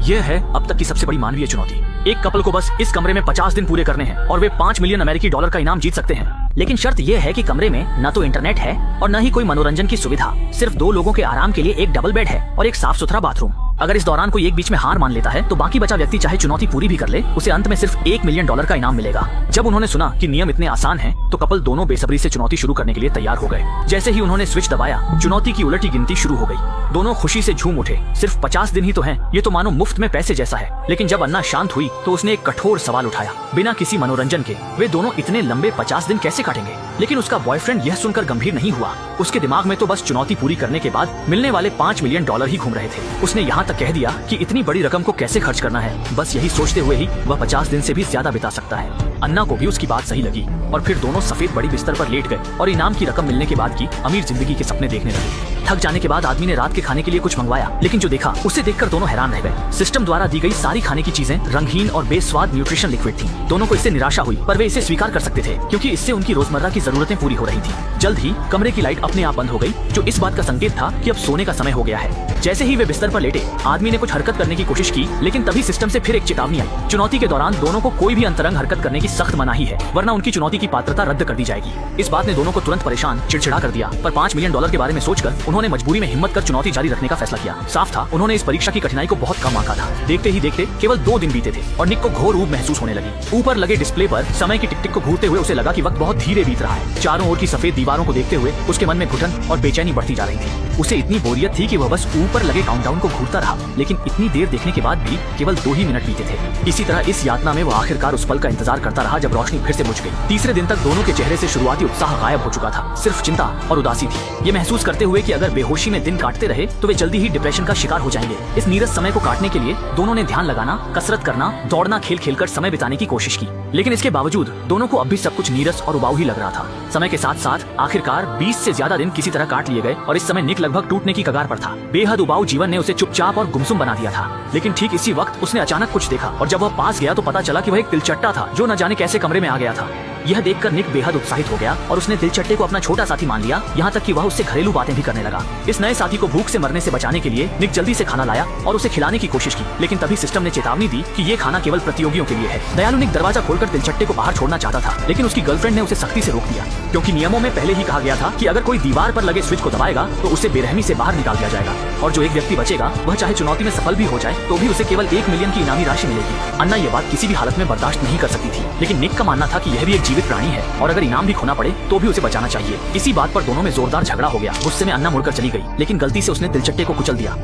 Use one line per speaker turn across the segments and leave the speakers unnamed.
यह है अब तक की सबसे बड़ी मानवीय चुनौती। एक कपल को बस इस कमरे में 50 दिन पूरे करने हैं और वे 5 मिलियन अमेरिकी डॉलर का इनाम जीत सकते हैं। लेकिन शर्त यह है कि कमरे में न तो इंटरनेट है और न ही कोई मनोरंजन की सुविधा। सिर्फ 2 लोगों के आराम के लिए एक डबल बेड है और एक साफ सुथरा बाथरूम। अगर इस दौरान कोई एक बीच में हार मान लेता है तो बाकी बचा व्यक्ति चाहे चुनौती पूरी भी कर ले, उसे अंत में सिर्फ 1 मिलियन डॉलर का इनाम मिलेगा। जब उन्होंने सुना कि नियम इतने आसान हैं, तो कपल दोनों बेसब्री से चुनौती शुरू करने के लिए तैयार हो गए। जैसे ही उन्होंने स्विच दबाया, चुनौती की उलटी गिनती शुरू हो गई। दोनों खुशी से झूम उठे। सिर्फ 50 दिन ही तो हैं, ये तो मानो मुफ्त में पैसे जैसा है। लेकिन जब अन्ना शांत हुई तो उसने एक कठोर सवाल उठाया। बिना किसी मनोरंजन के वे दोनों इतने लंबे 50 दिन कैसे काटेंगे? लेकिन उसका बॉयफ्रेंड यह सुनकर गंभीर नहीं हुआ। उसके दिमाग में तो बस चुनौती पूरी करने के बाद मिलने वाले 5 मिलियन डॉलर ही घूम रहे थे। उसने यहाँ तक कह दिया कि इतनी बड़ी रकम को कैसे खर्च करना है। बस यही सोचते हुए ही वह 50 दिन से भी ज्यादा बिता सकता है। अन्ना को भी उसकी बात सही लगी और फिर दोनों सफेद बड़ी बिस्तर पर लेट गए और इनाम की रकम मिलने के बाद की अमीर जिंदगी के सपने देखने लगे। थक जाने के बाद आदमी ने रात के खाने के लिए कुछ मंगवाया, लेकिन जो देखा उसे देखकर दोनों हैरान रह गए। सिस्टम द्वारा दी गई सारी खाने की चीजें रंगहीन और बेस्वाद न्यूट्रिशन लिक्विड थी। दोनों को इससे निराशा हुई, पर वे इसे स्वीकार कर सकते थे क्योंकि इससे उनकी रोजमर्रा की जरूरतें पूरी हो रही थी। जल्द ही कमरे की लाइट अपने आप बंद हो गई, जो इस बात का संकेत था कि अब सोने का समय हो गया है। जैसे ही वे बिस्तर पर लेटे, आदमी ने कुछ हरकत करने की कोशिश की, लेकिन तभी सिस्टम से फिर एक चेतावनी आई। चुनौती के दौरान दोनों को कोई भी अंतरंग हरकत करने की सख्त मनाही है, वरना उनकी चुनौती की पात्रता रद्द कर दी जाएगी। इस बात ने दोनों को तुरंत परेशान, चिड़चिड़ा कर दिया। पर 5 मिलियन डॉलर के बारे में सोचकर उन्होंने मजबूरी में हिम्मत कर चुनौती जारी रखने का फैसला किया। साफ था उन्होंने इस परीक्षा की कठिनाई को बहुत कम आंका था। देखते ही देखते केवल 2 दिन बीते थे और निक को घोर ऊब महसूस होने लगी। ऊपर लगे डिस्प्ले पर समय की टिक टिक को घूरते हुए उसे लगा कि वक्त बहुत धीरे बीत रहा है। चारों ओर की सफेद दीवारों को देखते हुए उसके मन में घुटन और बेचैनी बढ़ती जा रही थी। उसे इतनी बोरियत थी कि वह बस ऊपर लगे काउंटडाउन को घूरता रहा, लेकिन इतनी देर देखने के बाद भी केवल 2 ही मिनट बीते थे। इसी तरह इस यातना में वो आखिरकार उस पल का इंतजार करता रहा जब रोशनी फिर से बुझ गई। तीसरे दिन तक दोनों के चेहरे से शुरुआती उत्साह गायब हो चुका था। सिर्फ चिंता और उदासी थी। ये महसूस करते हुए कि अगर बेहोशी में दिन काटते रहे तो वे जल्दी ही डिप्रेशन का शिकार हो जाएंगे। इस नीरस समय को काटने के लिए दोनों ने ध्यान लगाना, कसरत करना, दौड़ना, खेल खेलकर समय बिताने की कोशिश की। लेकिन इसके बावजूद दोनों को अब भी सब कुछ नीरस और उबाऊ ही लग रहा था। समय के साथ साथ आखिरकार 20 से ज्यादा दिन किसी तरह काट लिए गए और इस समय निक लगभग टूटने की कगार पर था। बेहद उबाऊ जीवन ने उसे चुपचाप और गुमसुम बना दिया था। लेकिन ठीक इसी वक्त उसने अचानक कुछ देखा और जब वह पास गया तो पता चला कि वह एक तिलचट्टा था जो न जाने कैसे कमरे में आ गया था। यह देखकर निक बेहद उत्साहित हो गया और उसने तिलचट्टे को अपना छोटा साथी मान लिया, यहाँ तक कि वह उससे घरेलू बातें भी करने लगा। इस नए साथी को भूख से मरने से बचाने के लिए निक जल्दी से खाना लाया और उसे खिलाने की कोशिश की, लेकिन तभी सिस्टम ने चेतावनी दी कि ये खाना केवल प्रतियोगियों के लिए है। दयालु निक दरवाजा खोलकर तिलचट्टे को बाहर छोड़ना चाहता था, लेकिन उसकी गर्लफ्रेंड ने उसे सख्ती से रोक दिया, क्योंकि नियमों में पहले ही कहा गया था कि अगर कोई दीवार पर लगे स्विच को दबाएगा तो उसे बेरहमी से बाहर निकाल दिया जाएगा और जो एक व्यक्ति बचेगा वह चाहे चुनौती में सफल भी हो जाए तो भी उसे केवल 1 मिलियन की इनामी राशि मिलेगी। अन्ना ये बात किसी भी हालत में बर्दाश्त नहीं कर सकती थी, लेकिन निक का मानना था कि यह भी एक जीवित प्राणी है और अगर इनाम भी खोना पड़े तो भी उसे बचाना चाहिए। इसी बात पर दोनों में जोरदार झगड़ा हो गया। गुस्से में अन्ना मुड़कर चली गई, लेकिन गलती से उसने तिलचट्टे को कुचल दिया।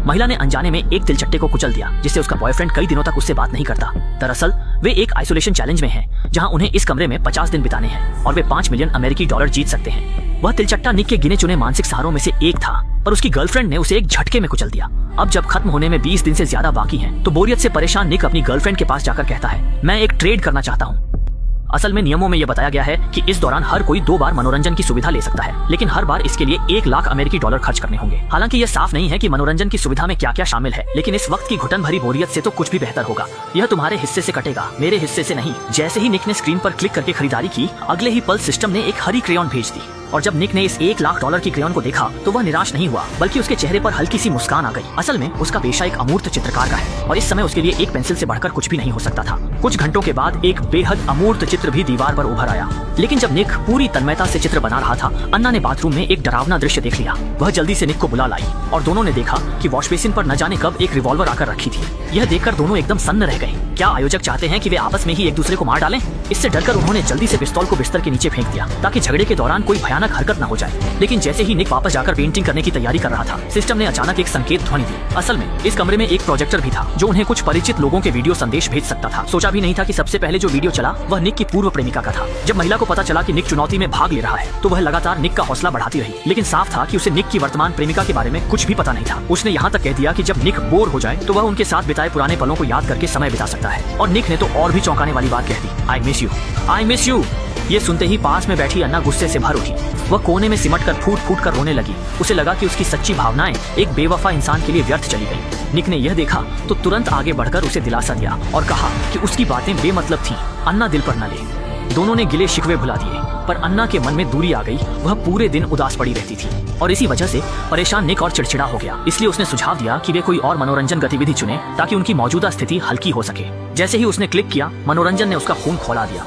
महिला ने अनजाने में एक तिलचट्टे को कुचल दिया, जिससे उसका बॉयफ्रेंड कई दिनों तक उससे बात नहीं करता। दरअसल वे एक आइसोलेशन चैलेंज में हैं, जहां उन्हें इस कमरे में 50 दिन बिताने हैं और वे 5 मिलियन अमेरिकी डॉलर जीत सकते हैं। वह तिलचट्टा निक के गिने चुने मानसिक सहारों में से एक था, पर उसकी गर्लफ्रेंड ने उसे एक झटके में कुचल दिया। अब जब खत्म होने में 20 दिन से ज्यादा बाकी हैं, तो बोरियत से परेशान निक अपनी गर्लफ्रेंड के पास जाकर कहता है, मैं एक ट्रेड करना चाहता हूँ। असल में नियमों में यह बताया गया है कि इस दौरान हर कोई 2 बार मनोरंजन की सुविधा ले सकता है, लेकिन हर बार इसके लिए 1 लाख अमेरिकी डॉलर खर्च करने होंगे। हालांकि यह साफ नहीं है कि मनोरंजन की सुविधा में क्या क्या शामिल है, लेकिन इस वक्त की घुटन भरी बोरियत से तो कुछ भी बेहतर होगा। यह तुम्हारे हिस्से से कटेगा, मेरे हिस्से से नहीं। जैसे ही निक ने स्क्रीन पर क्लिक करके खरीदारी की, अगले ही पल सिस्टम ने एक हरी क्रेयॉन भेज दी और जब निक ने इस 1 लाख डॉलर की क्रेयॉन को देखा तो वह निराश नहीं हुआ, बल्कि उसके चेहरे पर हल्की सी मुस्कान आ गई। असल में उसका पेशा एक अमूर्त चित्रकार का है और इस समय उसके लिए एक पेंसिल से बढ़कर कुछ भी नहीं हो सकता था। कुछ घंटों के बाद एक बेहद अमूर्त चित्र भी दीवार पर उभर आया। लेकिन जब निक पूरी तन्मयता से चित्र बना रहा था, अन्ना ने बाथरूम में एक डरावना दृश्य देख लिया। वह जल्दी से निक को बुला लाई और दोनों ने देखा कि वॉश बेसिन पर न जाने कब एक रिवॉल्वर आकर रखी थी। यह देखकर दोनों एकदम सन्न रह गए। क्या आयोजक चाहते हैं कि वे आपस में ही एक दूसरे को मार डालें? इससे डरकर उन्होंने जल्दी से पिस्तौल को बिस्तर के नीचे फेंक दिया ताकि झगड़े के दौरान कोई भयानक हरकत न हो जाए। लेकिन जैसे ही निक वापस जाकर पेंटिंग करने की तैयारी कर रहा था, सिस्टम ने अचानक एक संकेत ध्वनि दी। असल में इस कमरे में एक प्रोजेक्टर भी था जो उन्हें कुछ परिचित लोगों के वीडियो संदेश भेज सकता था। सोचा भी नहीं था कि सबसे पहले जो वीडियो चला वह निक की पूर्व प्रेमिका का था। जब महिला को पता चला कि निक चुनौती में भाग ले रहा है तो वह लगातार निक का हौसला बढ़ाती रही, लेकिन साफ था कि उसे निक की वर्तमान प्रेमिका के बारे में कुछ भी पता नहीं था। उसने यहाँ तक कह दिया कि जब निक बोर हो जाए तो वह उनके साथ बिताए पुराने पलों को याद करके समय बिता सकता है। और निक ने तो और भी चौंकाने वाली बात कह दी, I miss you, I miss you. ये सुनते ही पास में बैठी अन्ना गुस्से से भर उठी। वह कोने में सिमट कर फूट फूट कर रोने लगी। उसे लगा कि उसकी सच्ची भावनाएं एक बेवफा इंसान के लिए व्यर्थ चली गई। निक ने यह देखा तो तुरंत आगे बढ़कर उसे दिलासा दिया और कहा कि उसकी बातें बेमतलब थीं, अन्ना दिल पर न ले। दोनों ने गिले शिकवे भुला दिए, पर अन्ना के मन में दूरी आ गई। वह पूरे दिन उदास पड़ी रहती थी और इसी वजह से परेशान निक और चिड़चिड़ा हो गया। इसलिए उसने सुझाव दिया कि वे कोई और मनोरंजन गतिविधि चुने ताकि उनकी मौजूदा स्थिति हल्की हो सके। जैसे ही उसने क्लिक किया, मनोरंजन ने उसका खून खौला दिया